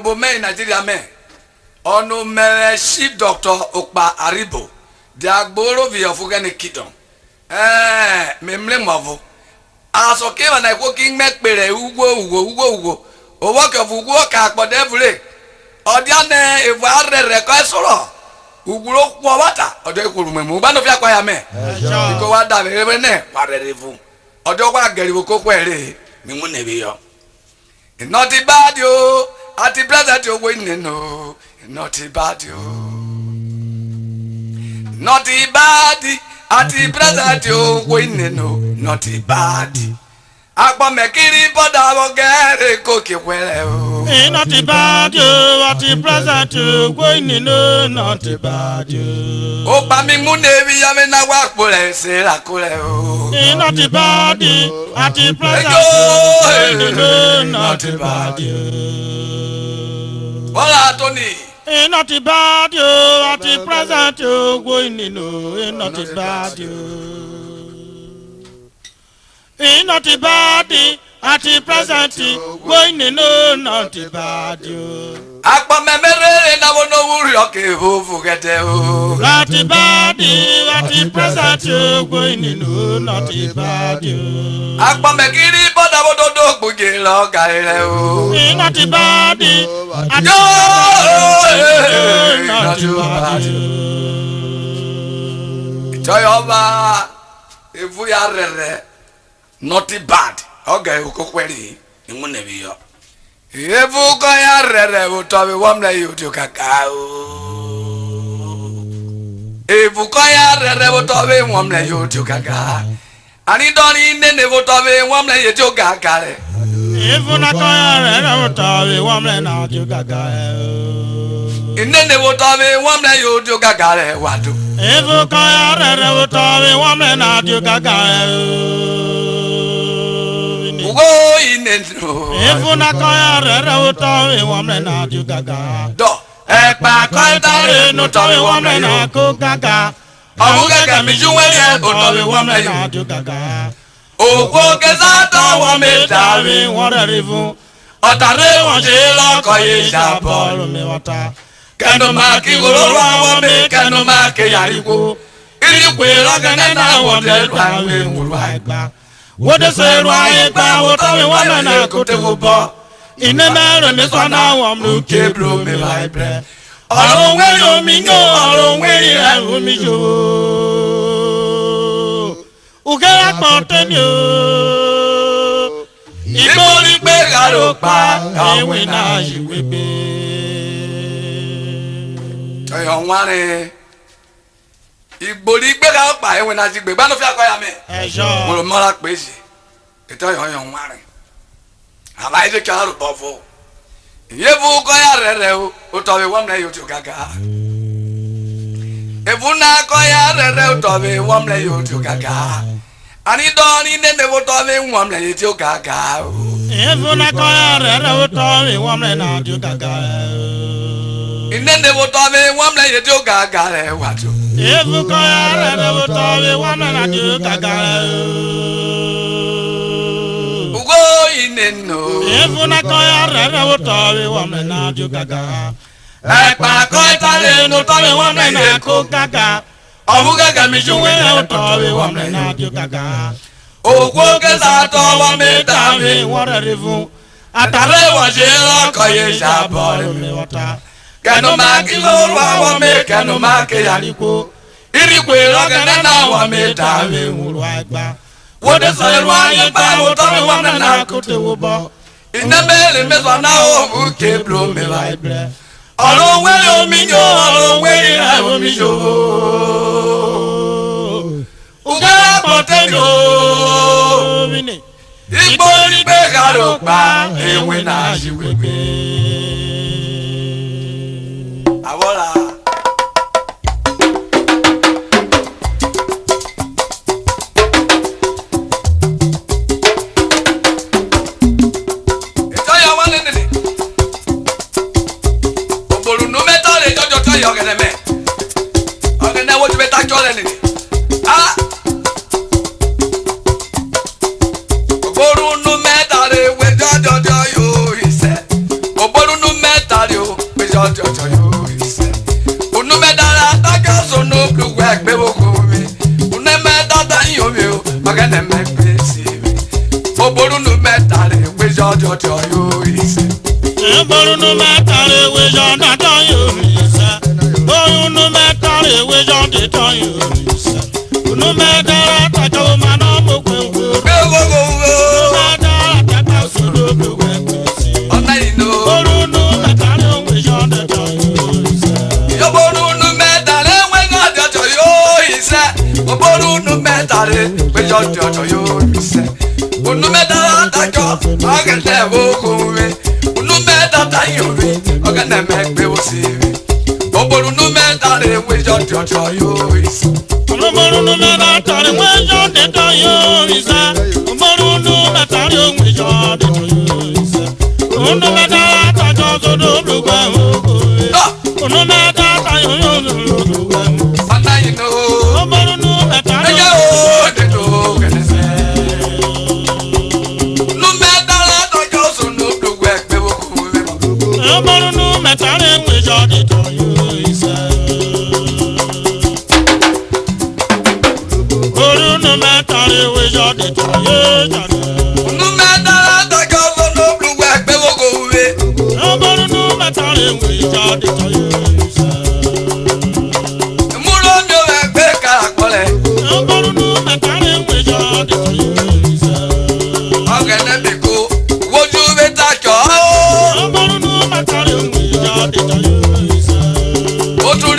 Urhobo men Nigeria men. Ono mere chief doctor Okpan Arhibo. The agboro via Fugani Kidon. Memle mavo. Aso keva na cooking met pere ugo. O work of ugo kak but every. Odiane if I request solo. Ugro wata. Or they could remember one of your choir men. Because what that ever ne, what a revu. Or do what get you cook where Mimunevio. Naughty bad you. At the present you're winning, no. Naughty bad you. Naughty bad. At the present you're winning, no. Naughty bad. Akpa mekiri poda wo gere koki wele o. Naughty bad you. At the present you're winning, no. Naughty bad you. Okpan mi munevi ya me na wa pole se la kole o. Naughty bad you. At the present you're winning, no. Naughty bad you. Hola Tony. Naughty bad you. At the present you're winning, no. Naughty bad you. Naughty bad at the present going no naughty bad you. Akpa memere na wono wuri oke ho fugete o. Naughty bad at the present going no naughty bad you. Akpa mekiri boda bodo do gboje lo gaire o. Naughty bad at the naughty bad you. Toyoba evu ya rere. Naughty bad. Okay, ukokweli. Imunebiyo. Evu ko ya rere utobi wamle yutu kakao. Evu ko ya rere utobi wamle yutu kakao. Ani doni nene utobi wamle yutu kakao. Evu na ko ya rere utobi wamle na yutu kakao. Nene utobi wamle yutu kakao wadu. Evu ko ya rere utobi wamle na yutu kakao. Ugo inenro. Efu na kaya rere utowe wamle na jugaga. Do. Ekpa kaya tare nutowe wamle na kugaga. Amugaga mijuwele utowe wamle na jugaga. Ogo kezato wame tawe warerevu. Otare wanjela koye Bolu me wata. Kano maki urorwa wame kano maki yariko. Ili kwela ganena wandelwa we urwa ekpa. What is it? Why? What are we wanting to go to bar? In the matter, Miss Wana, I'm looking blue, me like bread. All way on me, go all way, I will meet you. Okay, mountain you. If only beg out of back, I will not you will be. I don't want it. Iboli gbega pa ewe na jigbe ba no fi akoya me mo mo la pe si eto yon ware ama ise ka ru bofo yevu ko ya rere o to be won na yo tu gaga evu na ko ya rere o to be won na yo tu gaga ani do ni ne ne wo to be won na yo tu gaga evu na ko ya rere o to be won na tu gaga inende wo to be won na yo tu gaga re wa tu Evu kaya rere utowe wamle na jugaga. Ugo ineno. Evu na kaya rere utowe wamle na jugaga. Ekpa koi tale no utowe wamle na kugaga. Amugaga mijuwele utowe wamle na jugaga. Ogo kezato wame tawe warerevu. Atare wajela koye Bolu me wata. Kano maki lorwa wame kano maki yariko. Irikwe rogana na wame tawe urwa ekpa. Wode selwa yekpa wotawe wame na kote wobo. Inabele mezwa na o uke blo me vibre. Olo wele ominyo olo wele ominyo. Uga potenyo. Iboli begaro pa ewe na jiwebe. Voilà. judge you is. Unumedara taka so no blue work be wokumi. Unemeda da yomi magana make see. Oboru no metare we judge you is. Oboru no metare we judge you is. Oboru no metare we judge you is. Unumedara taka mano mo kwe. Unumedara taka so no blue work be see. Onai no. Oboru no metare we judge you is. Oboru no metare we judge you is. Oboru no metare we judge you is. Unumedara taka magana wokumi. Unumedara yomi magana make we see. Oboru no metare we judge you is. Oboru no metare we judge you is. Oboru no metare we judge you is. Unumedara taka so no blue work. Unumedara you Onai no. Oboru no metare Oboru no metare we judge you is. Oboru no metare we judge you is. Oboru no metare we judge you is. Oboru no metare we judge you is. Oboru no metare we judge you is. Oboru no metare we judge you is. Oboru no metare we judge you is. Oboru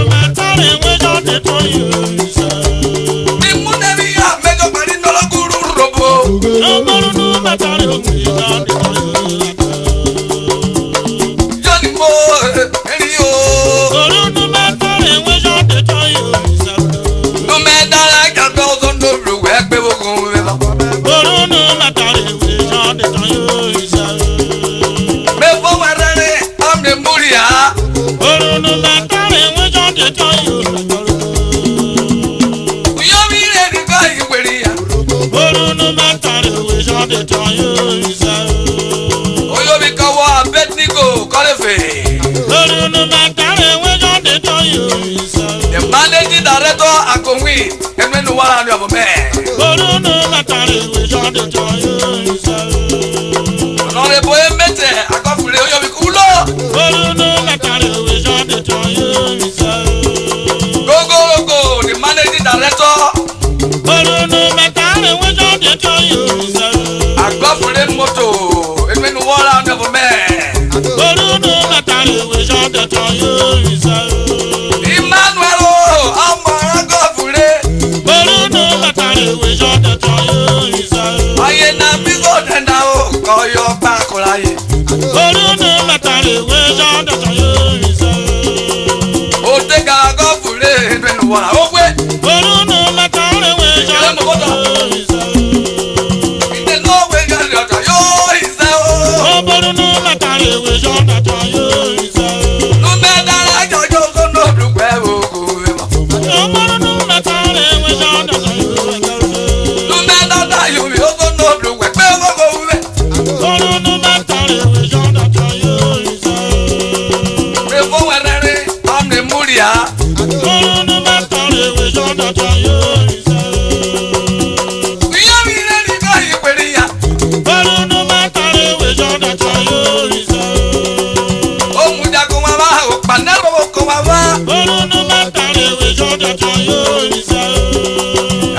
no metare we judge you is. Oboru no metare we judge you is. Oboru no metare we judge you is. Oboru no metare we judge you is. Oboru no metare we judge you is. The managing director Akonwi, Emenu Wara ni ọbọ mẹ. Oboru no metare we judge you is. Honorable Emete Akọfure Oyobi Kulo. Oboru no metare we judge you is. Go, the managing director Oboru no metare we judge you is. Akọfure Moto, Emenu Wara ni ọbọ mẹ. Oboru no metare we judge you is. Emmanuel ọmọ Akọfure. Oboru no metare we judge you is. Ayé na bí kò dẹ́nà o, kọ́ yọ gbà kọ́ra yé. Oboru no metare we judge you is. Ó dé ká Akọfure Emenu Wara ó gbé. Oboru no metare we judge you is. Ìdè náà wé gàdí ọjà yóò ìṣe o. Oboru no metare we judge you is. Numedara jọjọ sọ́nà olùgbẹ́ òkú ẹ̀mọ́. Oboru no metare we judge you is. Numedara yomi ó sọ́nà olùgbẹ́ pé gbogbo wúwẹ́. Oboru no metare we judge you is. Pé fún wẹ̀rẹ̀rẹ̀ ọ̀nà ìmúrìá. Oboru no metare we judge you is. Ìyá mi rẹ̀ nígbà ìpèrè yá. Oboru no metare we judge you is. Ó mú jagun wá wá òpá nẹ́rọ̀ oko wá wá. Oboru no metare we judge you is.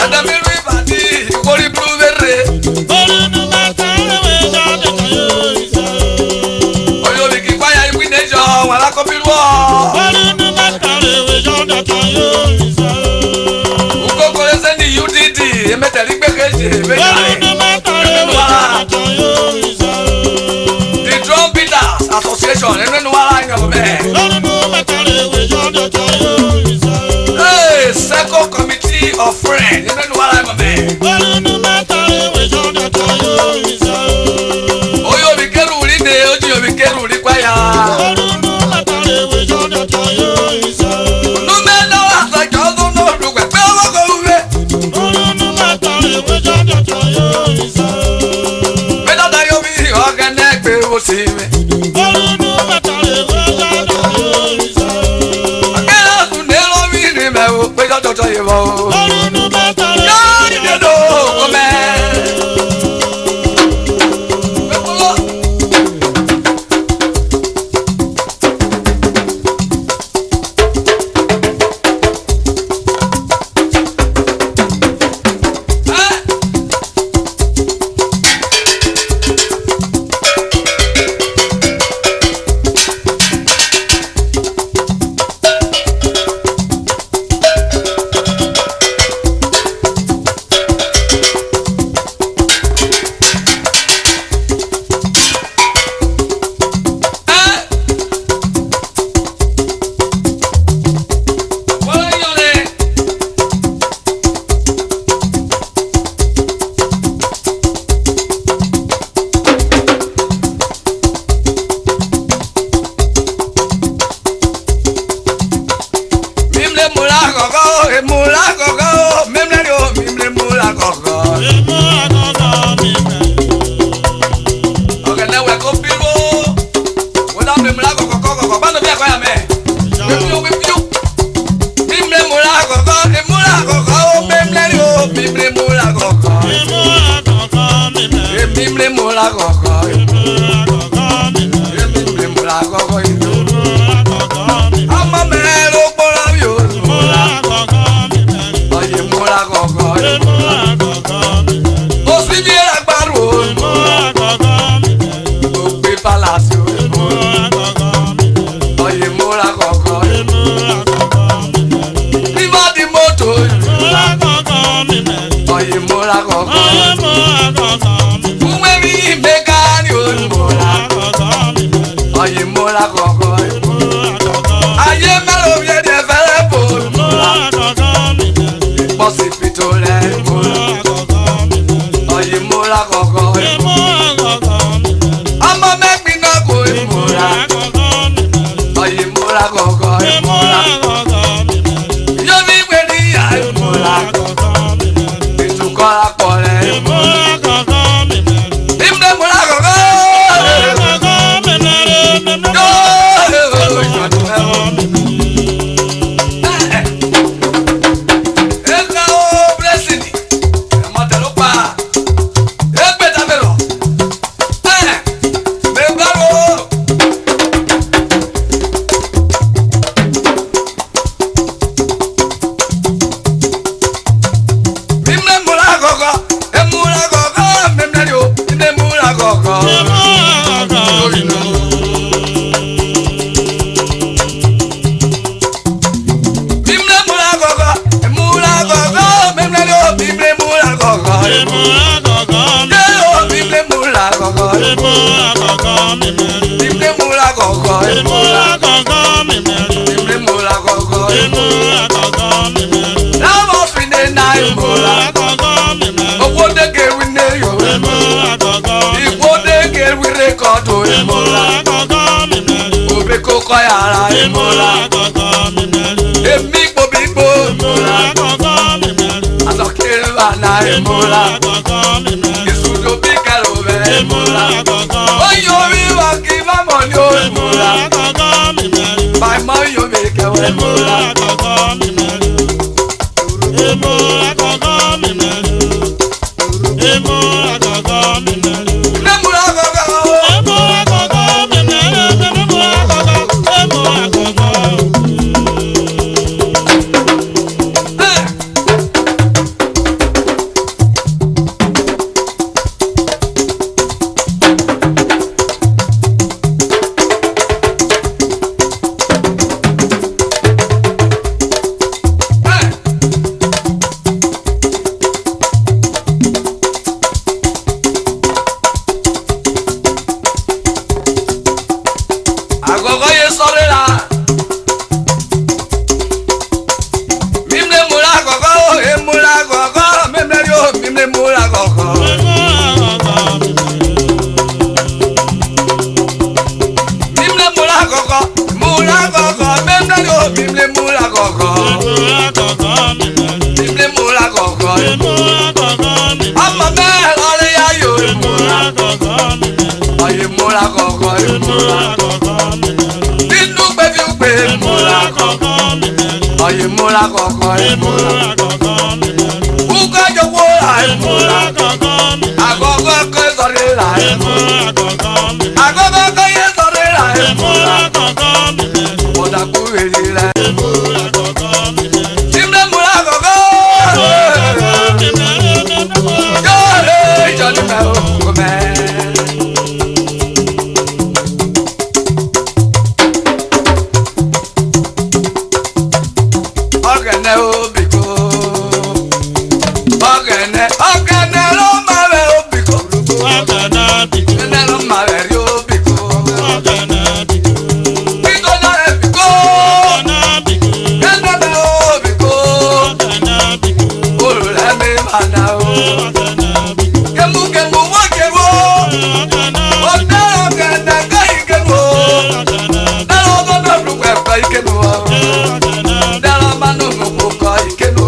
Ẹ̀dẹ̀ mi rí ìbàdí ìkórè burú wẹ̀rẹ̀. Oboru no metare we judge you is. Oyobi kì í gbáyà ìwé nẹ́jọ́ wọn alákọ̀bí wọ̀. Oboru no metare we judge you is. Ukoko ẹsẹ̀ ní UDD ẹ̀mẹ́tẹ̀rí gbẹ́kẹ̀jì méjì Oboru rẹ̀. no metare we judge you is. The Drum Beaters Association Emenu Wara ni ọbọ mẹ. Oboru no metare we judge you is. Hey, Second Committee of Friends Emenu Wara ni ọbọ mẹ. Oboru no metare we judge you is. Oyobi kẹrù rí de ojú yobi kẹrù rí kwaya. Oboru no metare we judge you is. Numedara àtàjọ ọdún náà dùgbẹ̀ pé ọwọ́ kò wúwẹ́. Oboru no metare we judge you is. Mẹ́tàdá yomi ọ̀gẹ́nẹ́ gbé sí mi. Olùdó bàtàlẹ̀ wẹ́lá lọ́dọ̀ ìṣá. Akẹ́lẹ́ ọ̀sùn ní ẹ̀rọ mi ní mẹ́wò pé jọ́jọ́jọ́ yìí bọ̀. Olùdó bàtàlẹ̀ Yóò dìde lò ó mẹ́. Oye múra kọ̀ọ̀kan ìmúra. Nínú gbẹ̀bí gbé múra kọ̀ọ̀kan. Oye múra kọ̀ọ̀kan ìmúra. Kúkọ́ jọ̀wọ́ ra ìmúra. Àkọ́kọ́ kọ́ sọ̀rọ̀ ra ìmúra. Àkọ́kọ́ kọ́ yẹ sọ̀rọ̀ ra ìmúra. Bọ̀dà kú èrè ra ìmúra. Tìmẹ̀ múra kọ̀ọ̀kan. Yọ̀ọ̀rẹ́ ìjọ ni mẹ́ o kò mẹ́. Ọ̀gẹ̀nẹ̀ obìkó. Ọ̀gẹ̀nẹ̀ ló máa rẹ̀ obìkó. Ọ̀gẹ̀nẹ̀ ló máa rẹ̀ rí obìkó. Bíkó náà rẹ̀ bìkó. Ọ̀gẹ̀nẹ̀ bẹ̀ obìkó. Olùrẹ̀ mi máa nà o. Kẹ̀mú wọ́n kẹ̀wó. Ọ̀dẹ́ ọ̀gẹ̀nẹ̀ kẹ́ ìkẹ́wó. Dáná ọgọ́dọ̀ dùn ẹ̀kọ́ ìkẹ́wó. Dáná máa nù mú kọ́ ìkẹ́wó.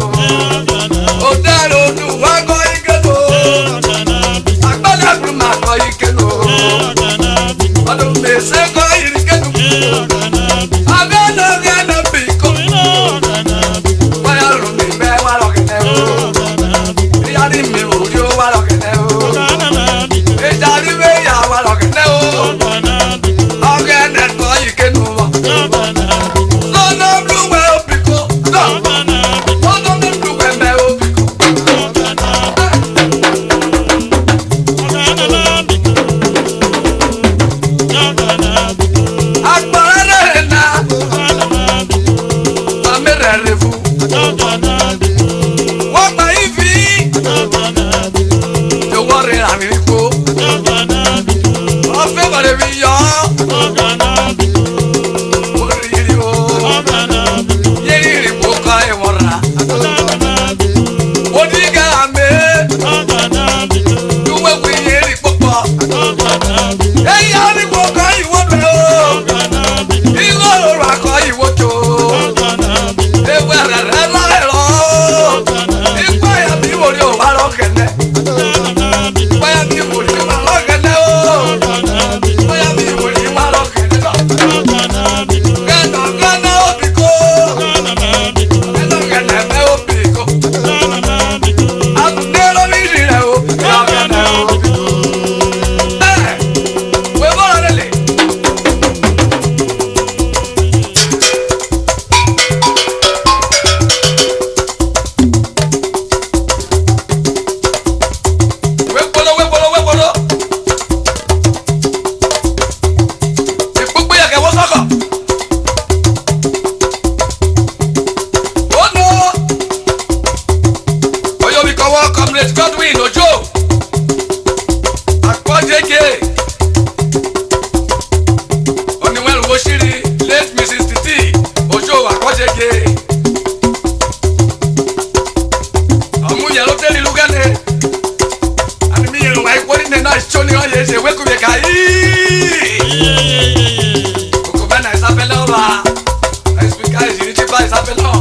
Ọ̀dẹ́ ọdún wá kọ́ ìkẹ́wó. Àgbàlagbà máa kọ́ ìkẹ́wó. Ọdún mèsè kọ́ ìkẹ́wó. Abẹ́nà ọ̀gẹ̀nẹ̀ bìkó. Wáyà lù mí bẹ́ẹ̀ wá lọ́gẹ̀nẹ̀ o. Ìyá ni mi ò rí ó wá lọ́gẹ̀nẹ̀ o. Ìdarí wéyà wá lọ́gẹ̀nẹ̀ o. Ọ̀gẹ̀nẹ̀ kọ́ ìkẹ́wó. Lọ́nà blúwẹ̀ òbíkó. Lọ́nà blúwẹ̀ mẹ́ òbíkó. Agbọ̀nrẹ́ rẹ̀ nà. Màmí rẹ̀ rẹ̀ fún. Wọ́n gbà yí fi. Yòwọ́ rẹ̀ àmì kó. Ọ̀fẹ́ bọ̀dẹ̀ fi yọ. Orí yìí o. Yẹ́rì rì kó kọ́ ìwọ̀n rà. Oníga àmì. Dúwẹ́ wí yẹ́rì púpọ̀. Ẹ̀yà àríwọ̀ kọ́ ìwọ̀n bẹ̀ o. Ìwọ òrò àkọ́ ìwọ̀ tó. Ewé rẹ̀ rẹ̀ láìrọ̀. Ìpáyà mi wò ni ò wá lọ́kẹ̀lẹ̀. Ìpáyà mi wò ni wá lọ́kẹ̀lẹ̀ o. Ìpáyà mi wò ni wá lọ́kẹ̀lẹ̀ lọ. Gánà òbíkó. Gánà mẹ́ òbíkó. Àtúndé lórí ìrìnlẹ̀ o. Gánà òbíkó. Wé bọ́lá lélẹ̀. Wépolo. Ìpúpú yẹ kẹwọ́ sọ́kọ̀. Ó nù. Oyobi kọ̀wọ́ Comrade Godwin Ojo. Àkọ́jẹ́jẹ́. Oníwẹ̀rù Oṣìrì late Mrs. Titi Ojo àkọ́jẹ́jẹ́. Ọ̀múyẹ̀ ló tẹ́lẹ̀ lúgẹ́lẹ̀. Àmì ìrùn àìkú ní nínú àìsíọ́ ni wọ́n yẹ ṣe wékùbẹ̀ ká yìí. Kòkò bẹ́ẹ̀ náà ìsáfẹ́lẹ́ ọ̀la. Àìsíkà ìsìnì ti bá ìsáfẹ́lẹ́ ọ̀.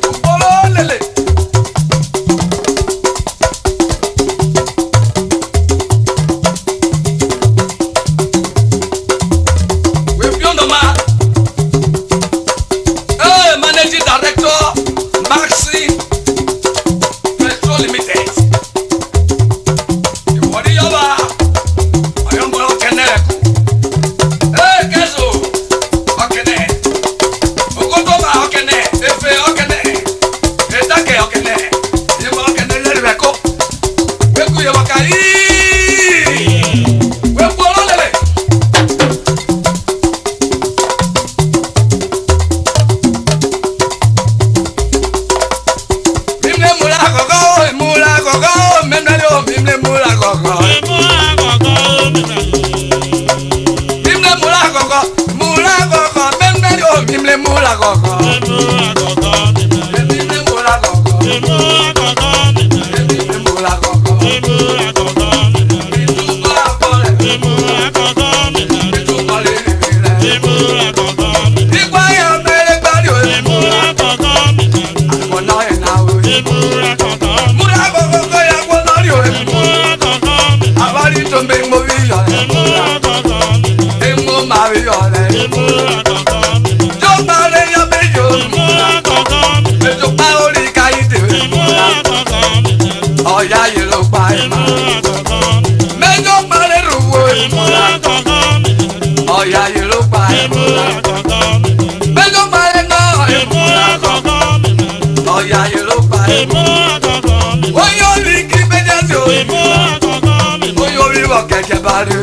Òpóló lélẹ̀. Managing Director Maxi múra kọ́kọ́ ya kó lórí o àwárí tó ń bẹ mo rí yọ èmo máa rí yọ rẹ tó máa rẹ yọ méjì o ètò pa orí káyìdé ọ̀yá yìí ló pa ìmọ̀ méjì ó máa rẹ rúwo ọ̀yá yìí ló pa ìmọ̀ méjì ó máa rẹ náà ọ̀yá yìí ló pa ìmọ̀ oyè orí kí méjèèjì o oyè orí wọ̀ kẹ̀kẹ́ bá rí.